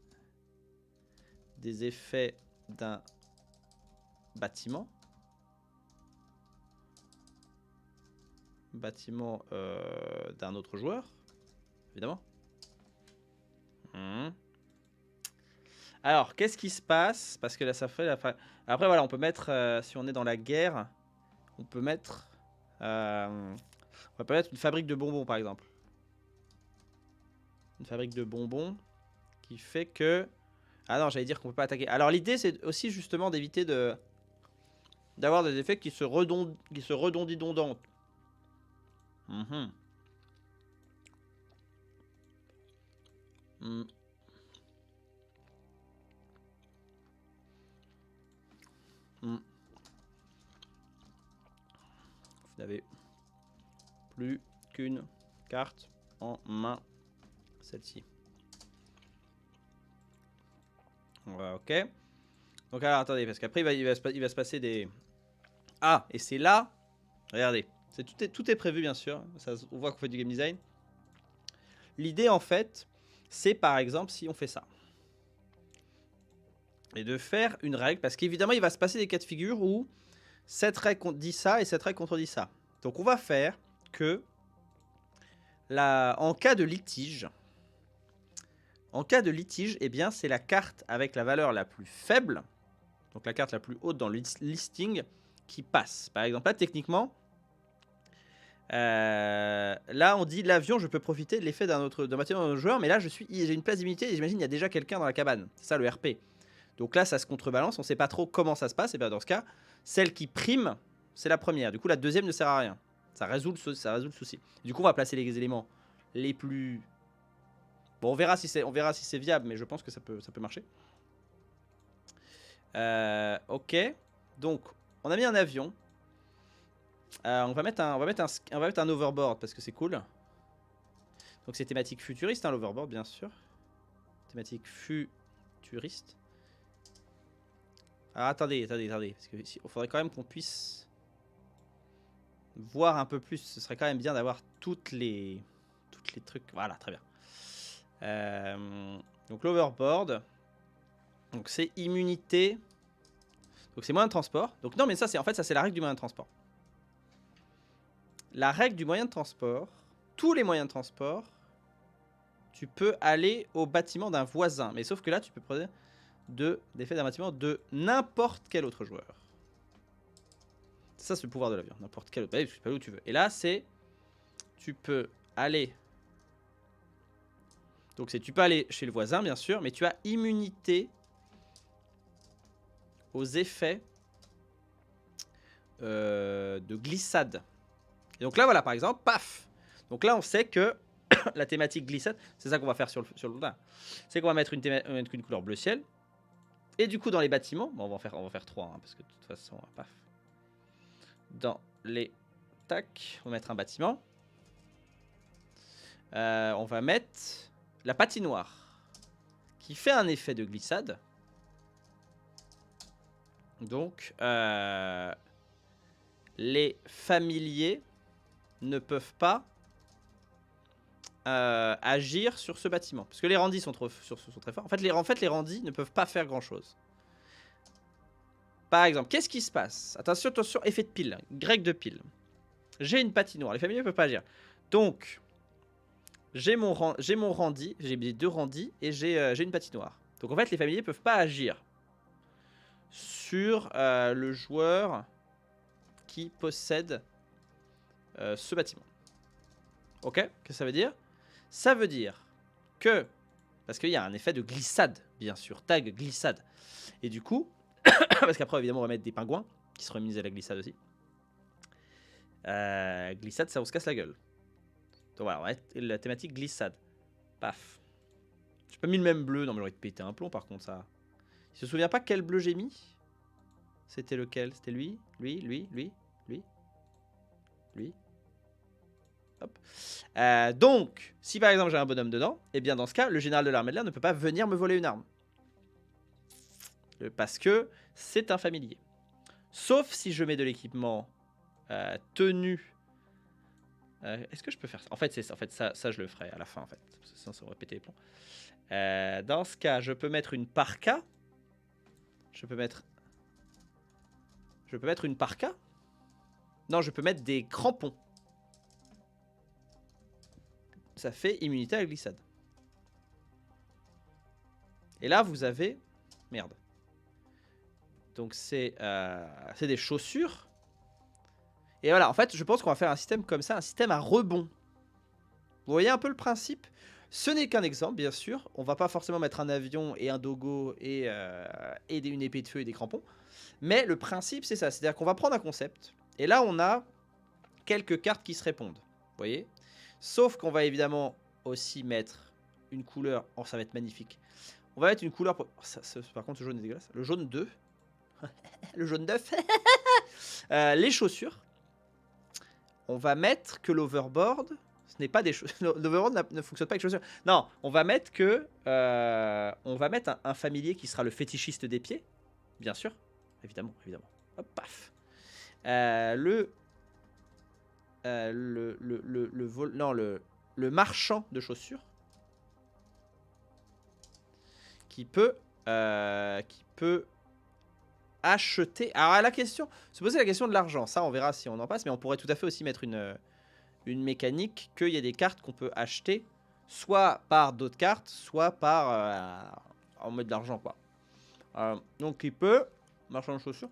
des effets d'un bâtiment. Bâtiment d'un autre joueur, évidemment. Alors, qu'est-ce qui se passe? Parce que là, ça fait... Après, voilà, on peut mettre... si on est dans la guerre, on peut mettre... on peut mettre une fabrique de bonbons, par exemple. Une fabrique de bonbons qui fait que... Ah non, j'allais dire qu'on peut pas attaquer. Alors, l'idée, c'est aussi justement d'éviter d'avoir des effets qui se redondidondent. Vous n'avez plus qu'une carte en main, celle-ci. Ok. Donc alors attendez, parce qu'après il va se passer des... Ah, et c'est là, regardez, tout est prévu bien sûr, ça, on voit qu'on fait du game design. L'idée en fait, c'est par exemple si on fait ça. Et de faire une règle, parce qu'évidemment il va se passer des cas de figure où cette règle dit ça et cette règle contredit ça. Donc on va faire que en cas de litige, eh bien c'est la carte avec la valeur la plus faible, donc la carte la plus haute dans le listing, qui passe. Par exemple là techniquement, là on dit l'avion, je peux profiter de l'effet d'un bâtiment d'un autre joueur, mais là j'ai une place d'immunité et j'imagine il y a déjà quelqu'un dans la cabane. C'est ça le RP. Donc là ça se contrebalance, on sait pas trop comment ça se passe, et bien dans ce cas, celle qui prime, c'est la première. Du coup la deuxième ne sert à rien. Ça résout le souci. Du coup, on va placer les éléments les plus... Bon, on verra si c'est viable, mais je pense que ça peut marcher. Ok. Donc, on a mis un avion. On va mettre un overboard parce que c'est cool. Donc c'est thématique futuriste, hein, l'overboard, bien sûr. Thématique futuriste. Alors attendez. Parce que il faudrait quand même qu'on puisse voir un peu plus. Ce serait quand même bien d'avoir toutes les trucs. Voilà, très bien. Donc l'overboard. Donc c'est immunité. Donc c'est moyen de transport. Donc non, mais ça c'est la règle du moyen de transport. La règle du moyen de transport. Tous les moyens de transport. Tu peux aller au bâtiment d'un voisin. Mais sauf que là, tu peux prendre d'effet d'un bâtiment de n'importe quel autre joueur. Ça, c'est le pouvoir de l'avion. N'importe quel autre. Tu peux aller où tu veux. Et là, c'est... Tu peux aller... Donc, tu peux aller chez le voisin, bien sûr. Mais tu as immunité aux effets de glissade. Et donc là, voilà, par exemple, paf. Donc là, on sait que la thématique glissade, c'est ça qu'on va faire sur le terrain. C'est qu'on va mettre une couleur bleu ciel. Et du coup, dans les bâtiments, bon, on va faire 3, hein, parce que de toute façon, paf. Dans les... Tac, on va mettre un bâtiment. On va mettre la patinoire, qui fait un effet de glissade. Donc, les familiers ne peuvent pas agir sur ce bâtiment. Parce que les randis sont très forts. En fait, les randis ne peuvent pas faire grand chose. Par exemple, qu'est-ce qui se passe? Attention, effet de pile, grec de pile. J'ai une patinoire, les familiers ne peuvent pas agir. Donc, j'ai mon randi, j'ai 2 randis et j'ai une patinoire. Donc en fait, les familiers ne peuvent pas agir sur le joueur qui possède ce bâtiment. Ok? Qu'est-ce que ça veut dire? Ça veut dire que, parce qu'il y a un effet de glissade, bien sûr, tag glissade. Et du coup, parce qu'après, évidemment, on va mettre des pingouins qui seront mis à la glissade aussi. Glissade, ça on se casse la gueule. Donc voilà, on va mettre la thématique glissade. Paf. J'ai pas mis le même bleu, non mais j'aurais pété un plomb par contre ça. Il se souvient pas quel bleu j'ai mis? C'était lequel? C'était lui. Hop. Donc, si par exemple j'ai un bonhomme dedans, et bien dans ce cas, le général de l'armée de l'air ne peut pas venir me voler une arme. Parce que c'est un familier. Sauf si je mets de l'équipement tenue. Est-ce que je peux faire ça? En fait, ça je le ferai à la fin en fait. Sinon ça aurait pété les plombs. Dans ce cas, je peux mettre une parka. Je peux mettre une parka. Non, je peux mettre des crampons. Ça fait immunité à la glissade. Et là, vous avez... Merde. Donc c'est des chaussures. Et voilà, en fait, je pense qu'on va faire un système comme ça, un système à rebond. Vous voyez un peu le principe? Ce n'est qu'un exemple, bien sûr. On va pas forcément mettre un avion et un dogo et une épée de feu et des crampons. Mais le principe, c'est ça. C'est-à-dire qu'on va prendre un concept. Et là, on a quelques cartes qui se répondent. Vous voyez? Sauf qu'on va évidemment aussi mettre une couleur. Oh, ça va être magnifique. On va mettre une couleur... par contre, ce jaune est dégueulasse. Le jaune 2. Le jaune d'œuf. Les chaussures. On va mettre que l'overboard... Ce n'est pas des chaussures. L'overboard ne fonctionne pas avec chaussures. Non, on va mettre que... on va mettre un familier qui sera le fétichiste des pieds. Bien sûr. Évidemment. Hop, paf. Le marchand de chaussures qui peut acheter. Alors la question, se poser la question de l'argent, ça on verra si on en passe, mais on pourrait tout à fait aussi mettre une mécanique qu'il y a des cartes qu'on peut acheter soit par d'autres cartes, soit par en mode d'argent quoi. Donc il peut, marchand de chaussures,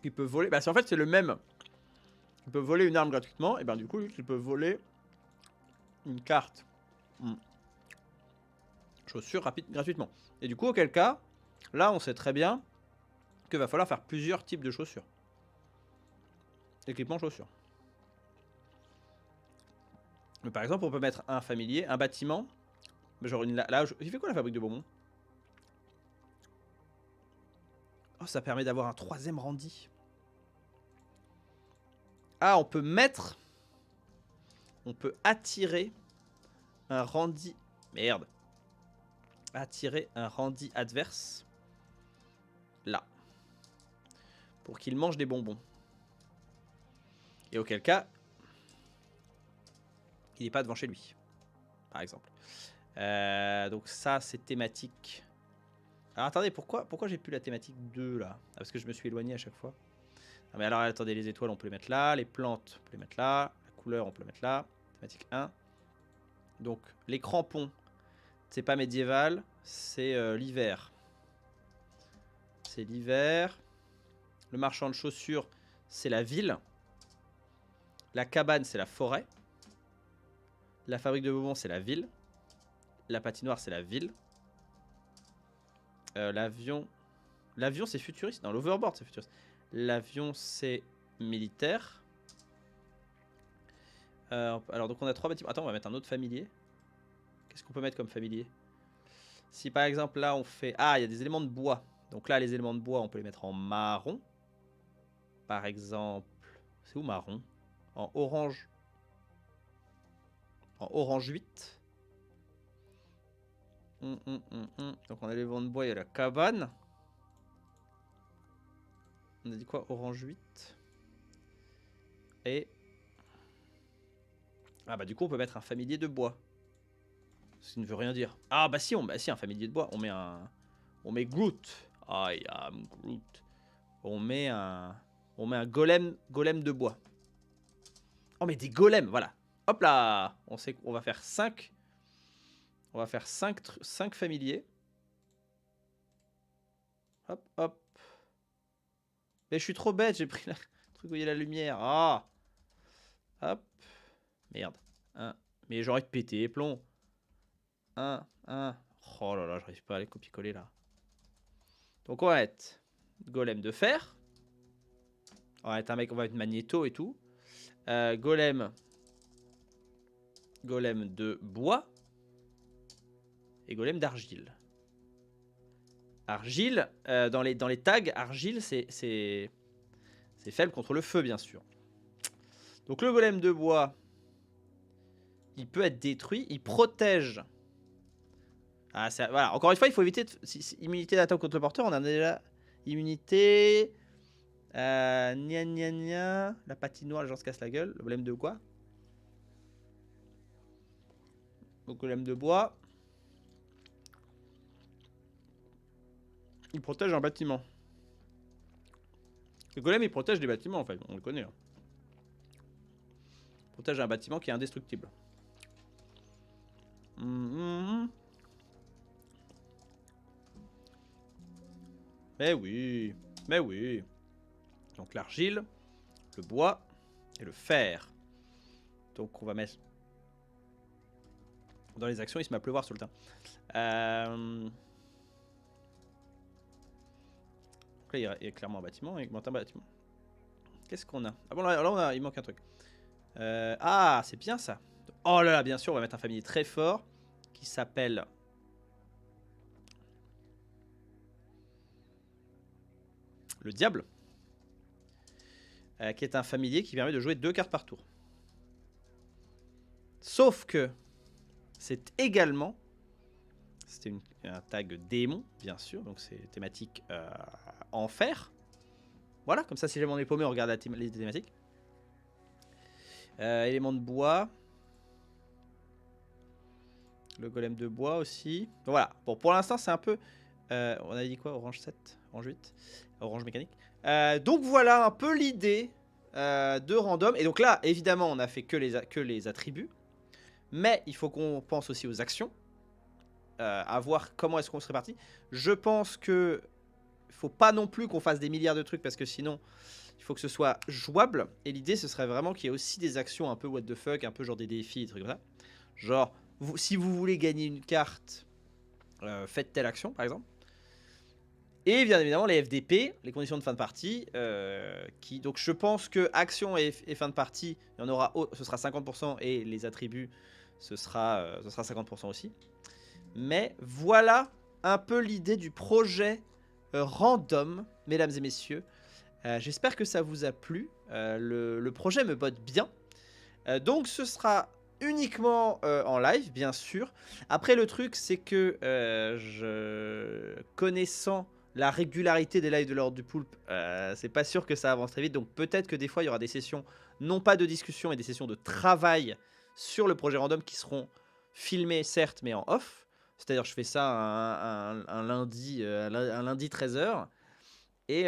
qui peut voler, bah en fait c'est le même. Il peut voler une arme gratuitement, et ben du coup, il peut voler une carte chaussure gratuitement. Et du coup, auquel cas, là, on sait très bien qu'il va falloir faire plusieurs types de chaussures. Équipement chaussures. Mais par exemple, on peut mettre un familier, un bâtiment. Genre une... Là, il fait quoi la fabrique de bonbons? Oh, ça permet d'avoir un 3ème Randy. Ah, on peut mettre... On peut attirer un Randy... Merde. Attirer un Randy adverse. Là. Pour qu'il mange des bonbons. Et auquel cas... il n'est pas devant chez lui. Par exemple. Donc ça, c'est thématique. Alors attendez, pourquoi j'ai plus la thématique 2 là? Ah, parce que je me suis éloigné à chaque fois. Ah, mais alors attendez, les étoiles on peut les mettre là, les plantes on peut les mettre là, la couleur on peut le mettre là, thématique 1. Donc les crampons, c'est pas médiéval, c'est l'hiver. C'est l'hiver. Le marchand de chaussures, c'est la ville. La cabane, c'est la forêt. La fabrique de bonbons, c'est la ville. La patinoire, c'est la ville. L'avion... L'avion, c'est futuriste. Non, l'overboard, c'est futuriste. L'avion, c'est militaire. Alors, donc on a 3 bâtiments. Attends, on va mettre un autre familier. Qu'est-ce qu'on peut mettre comme familier? Si par exemple, là, on fait... Ah, il y a des éléments de bois. Donc là, les éléments de bois, on peut les mettre en marron. Par exemple... C'est où marron? En orange. En orange 8. Donc on a les éléments de bois, il y a la cabane. On a dit quoi? Orange 8. Et... Ah bah du coup on peut mettre un familier de bois. Ce qui ne veut rien dire. Ah bah si, si un familier de bois. On met un... On met Groot. I am Groot. On met un golem de bois. Oh mais des golems, voilà. Hop là. On sait qu'on va faire 5. On va faire 5 familiers. Hop, hop. Mais je suis trop bête, j'ai pris le truc où il y a la lumière. Ah. Hop. Merde. Mais j'aurais pété, plomb. 1. Oh là là, j'arrive pas à les copier-coller là. Donc on va être golem de fer. On va être un mec, on va être magnéto et tout. Golem de bois. Et golem d'argile. Argile, dans les tags, argile, c'est faible contre le feu, bien sûr. Donc le golem de bois, il peut être détruit, il protège. Ah, voilà. Encore une fois, il faut éviter immunité d'attaque contre le porteur. On a déjà immunité. Gna gna gna. La patinoire, les gens se cassent la gueule. Le golem de quoi? Le golem de bois. Il protège un bâtiment. Le golem, il protège des bâtiments, en fait. On le connaît. Hein. Il protège un bâtiment qui est indestructible. Mais oui. Mais oui. Donc l'argile, le bois et le fer. Donc on va mettre... Dans les actions, il se met à pleuvoir sur le teint. Donc là, il y a clairement un bâtiment. Il manque un bâtiment. Qu'est-ce qu'on a? Ah bon, là, il manque un truc. Ah, c'est bien ça. Oh là là, bien sûr, on va mettre un familier très fort qui s'appelle... Le diable. Qui est un familier qui permet de jouer 2 cartes par tour. Sauf que c'est également... C'était un tag démon, bien sûr. Donc c'est thématique enfer. Voilà, comme ça si jamais on est paumé, on regarde les thématiques. Éléments de bois. Le golem de bois aussi. Donc, voilà, bon pour l'instant c'est un peu... on a dit quoi? Orange 7, orange 8, orange mécanique. Donc voilà un peu l'idée de random. Et donc là, évidemment, on a fait que les attributs. Mais il faut qu'on pense aussi aux actions. À voir comment est-ce qu'on se répartit. Je pense que faut pas non plus qu'on fasse des milliards de trucs parce que sinon, il faut que ce soit jouable. Et l'idée, ce serait vraiment qu'il y ait aussi des actions un peu what the fuck, un peu genre des défis, des trucs comme ça. Genre, si vous voulez gagner une carte, faites telle action, par exemple. Et bien évidemment les FDP, les conditions de fin de partie, donc je pense que action et fin de partie, il y en aura, ce sera 50% et les attributs, ce sera 50% aussi. Mais voilà un peu l'idée du projet random, mesdames et messieurs. J'espère que ça vous a plu. Le projet me botte bien. Donc ce sera uniquement en live, bien sûr. Après, le truc, c'est que connaissant la régularité des lives de l'Ordre du Poulpe, c'est pas sûr que ça avance très vite. Donc peut-être que des fois, il y aura des sessions, non pas de discussion, mais des sessions de travail sur le projet random qui seront filmées, certes, mais en off. C'est-à-dire, je fais ça un lundi 13h. Et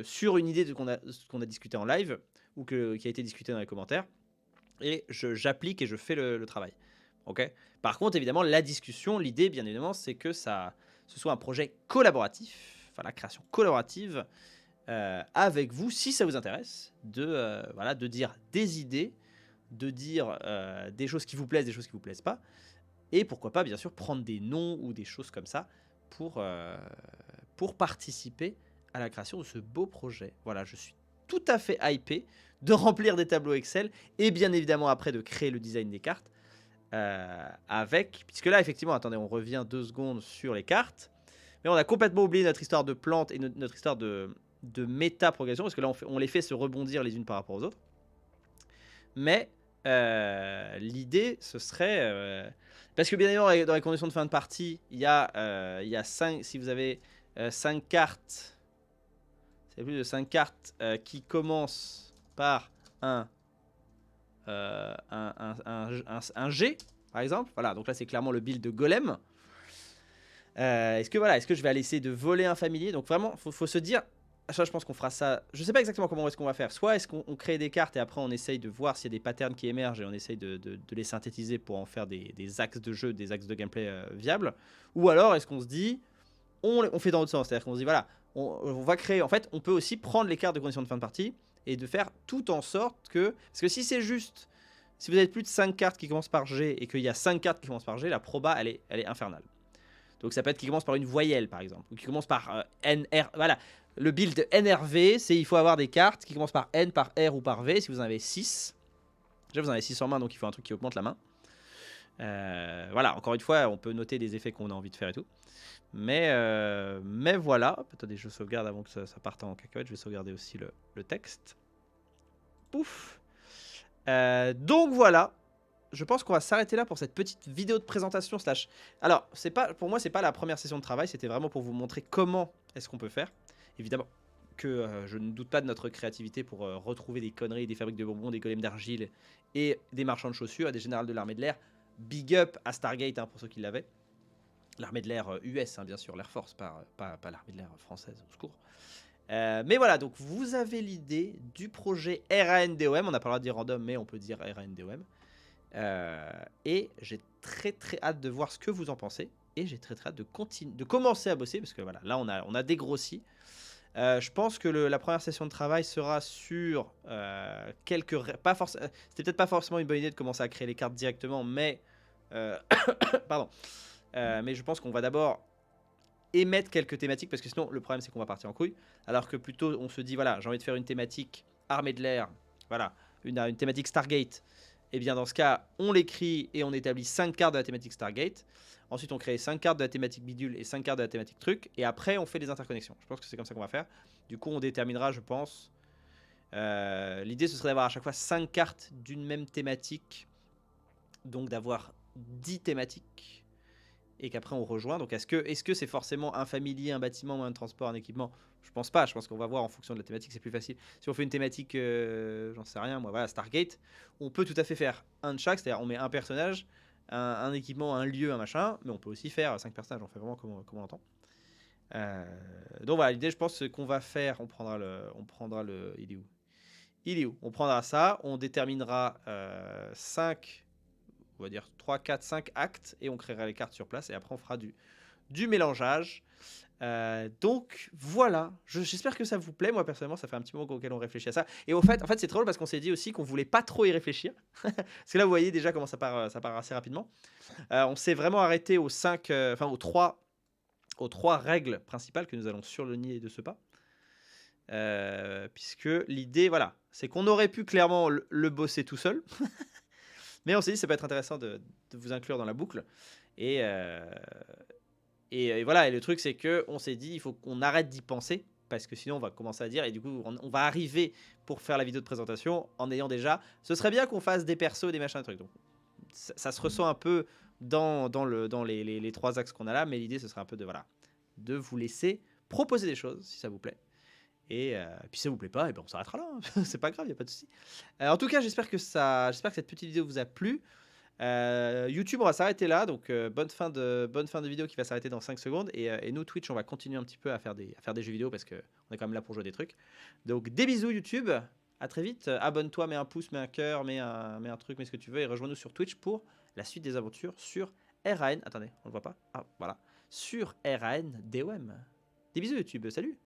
sur une idée qu'on a discuté en live, ou qui a été discutée dans les commentaires. Et j'applique et je fais le travail. Ok. Par contre, évidemment, la discussion, l'idée, bien évidemment, c'est que ce soit un projet collaboratif, enfin la création collaborative avec vous, si ça vous intéresse, de dire des idées, de dire des choses qui vous plaisent, des choses qui vous plaisent pas, et pourquoi pas, bien sûr, prendre des noms ou des choses comme ça pour participer à la création de ce beau projet. Voilà, je suis tout à fait hypé de remplir des tableaux Excel et bien évidemment après de créer le design des cartes puisque là effectivement, attendez, on revient 2 secondes sur les cartes, mais on a complètement oublié notre histoire de plantes et notre histoire de méta-progression, parce que là on les fait se rebondir les unes par rapport aux autres. Mais l'idée ce serait parce que bien évidemment dans les conditions de fin de partie il y a 5, si vous avez 5 cartes, c'est plus de 5 cartes qui commencent par un G, par exemple. Voilà, donc là c'est clairement le build de Golem. Est-ce que je vais essayer de voler un familier? Donc vraiment, faut se dire, je pense qu'on fera ça. Je sais pas exactement comment est-ce qu'on va faire. Soit est-ce qu'on crée des cartes et après on essaye de voir s'il y a des patterns qui émergent et on essaye de les synthétiser pour en faire des axes de jeu, des axes de gameplay viables. Ou alors est-ce qu'on se dit, on fait dans l'autre sens, c'est-à-dire qu'on se dit voilà, on va créer, en fait on peut aussi prendre les cartes de conditions de fin de partie et de faire tout en sorte que, parce que si c'est juste, si vous avez plus de 5 cartes qui commencent par G et qu'il y a 5 cartes qui commencent par G, la proba elle est infernale. Donc ça peut être qui commence par une voyelle par exemple, ou qui commence par NR, voilà, le build NRV, c'est il faut avoir des cartes qui commencent par N, par R ou par V, si vous en avez 6, déjà vous en avez 6 en main, donc il faut un truc qui augmente la main. Voilà, encore une fois, on peut noter des effets qu'on a envie de faire et tout. Mais voilà. Attendez, je sauvegarde avant que ça parte en cacahuète. Je vais sauvegarder aussi le texte. Pouf. Donc voilà. Je pense qu'on va s'arrêter là pour cette petite vidéo de présentation slash. Alors, pour moi, c'est pas la première session de travail. C'était vraiment pour vous montrer comment est-ce qu'on peut faire. Évidemment que je ne doute pas de notre créativité pour retrouver des conneries, des fabriques de bonbons, des golems d'argile et des marchands de chaussures, des générales de l'armée de l'air. Big up à Stargate hein, pour ceux qui l'avaient. L'armée de l'air US, hein, bien sûr, l'Air Force, pas l'armée de l'air française, au secours. Mais voilà, donc vous avez l'idée du projet RANDOM. On n'a pas le droit de dire random, mais on peut dire RANDOM. Et j'ai très très hâte de voir ce que vous en pensez. Et j'ai très très hâte de commencer à bosser, parce que voilà, là on a dégrossi. Je pense que la première session de travail sera sur quelques... C'était peut-être pas forcément une bonne idée de commencer à créer les cartes directement, mais... pardon. Mais je pense qu'on va d'abord émettre quelques thématiques, parce que sinon le problème c'est qu'on va partir en couille, alors que plutôt on se dit voilà, j'ai envie de faire une thématique armée de l'air, voilà, une thématique Stargate, et bien dans ce cas on l'écrit et on établit 5 cartes de la thématique Stargate, ensuite on crée 5 cartes de la thématique bidule et 5 cartes de la thématique truc, et après on fait des interconnexions. Je pense que c'est comme ça qu'on va faire. Du coup on déterminera, je pense, l'idée ce serait d'avoir à chaque fois 5 cartes d'une même thématique, donc d'avoir 10 thématiques, et qu'après on rejoint. Donc est-ce que c'est forcément un familier, un bâtiment, un moyen de transport, un équipement? Je pense pas, je pense qu'on va voir en fonction de la thématique, c'est plus facile. Si on fait une thématique, j'en sais rien, moi, voilà, Stargate, on peut tout à fait faire un de chaque, c'est-à-dire on met un personnage, un équipement, un lieu, un machin, mais on peut aussi faire 5 personnages, on fait vraiment comme on entend. Donc voilà, l'idée je pense qu'on va faire, on prendra le il est où on prendra ça, on déterminera 5, on va dire 3, 4, 5 actes et on créera les cartes sur place et après on fera du mélangeage. Donc voilà, j'espère que ça vous plaît. Moi personnellement ça fait un petit moment auquel on réfléchit à ça. Et en fait c'est très drôle parce qu'on s'est dit aussi qu'on voulait pas trop y réfléchir. Parce que là vous voyez déjà comment ça part assez rapidement. On s'est vraiment arrêté aux 5, aux 3 aux 3 règles principales que nous allons surligner de ce pas. Puisque l'idée, voilà, c'est qu'on aurait pu clairement le bosser tout seul. Mais on s'est dit ça peut être intéressant de vous inclure dans la boucle. Et voilà, et le truc c'est que on s'est dit il faut qu'on arrête d'y penser parce que sinon on va commencer à dire et du coup on va arriver pour faire la vidéo de présentation en ayant déjà ce serait bien qu'on fasse des persos, des machins, des trucs. Donc ça se ressent un peu dans les 3 axes qu'on a là, mais l'idée ce serait un peu de vous laisser proposer des choses si ça vous plaît. Et puis si ça vous plaît pas, et ben on s'arrêtera là, hein. C'est pas grave, il y a pas de souci. En tout cas, j'espère que cette petite vidéo vous a plu. YouTube, on va s'arrêter là, donc bonne fin de vidéo qui va s'arrêter dans 5 secondes. Et nous, Twitch, on va continuer un petit peu à faire des jeux vidéo parce qu'on est quand même là pour jouer des trucs. Donc des bisous YouTube, à très vite. Abonne-toi, mets un pouce, mets un cœur, mets un truc, mets ce que tu veux et rejoins-nous sur Twitch pour la suite des aventures sur RAN. Attendez, on le voit pas. Ah, voilà. Sur RAN DOM. Des bisous YouTube, salut!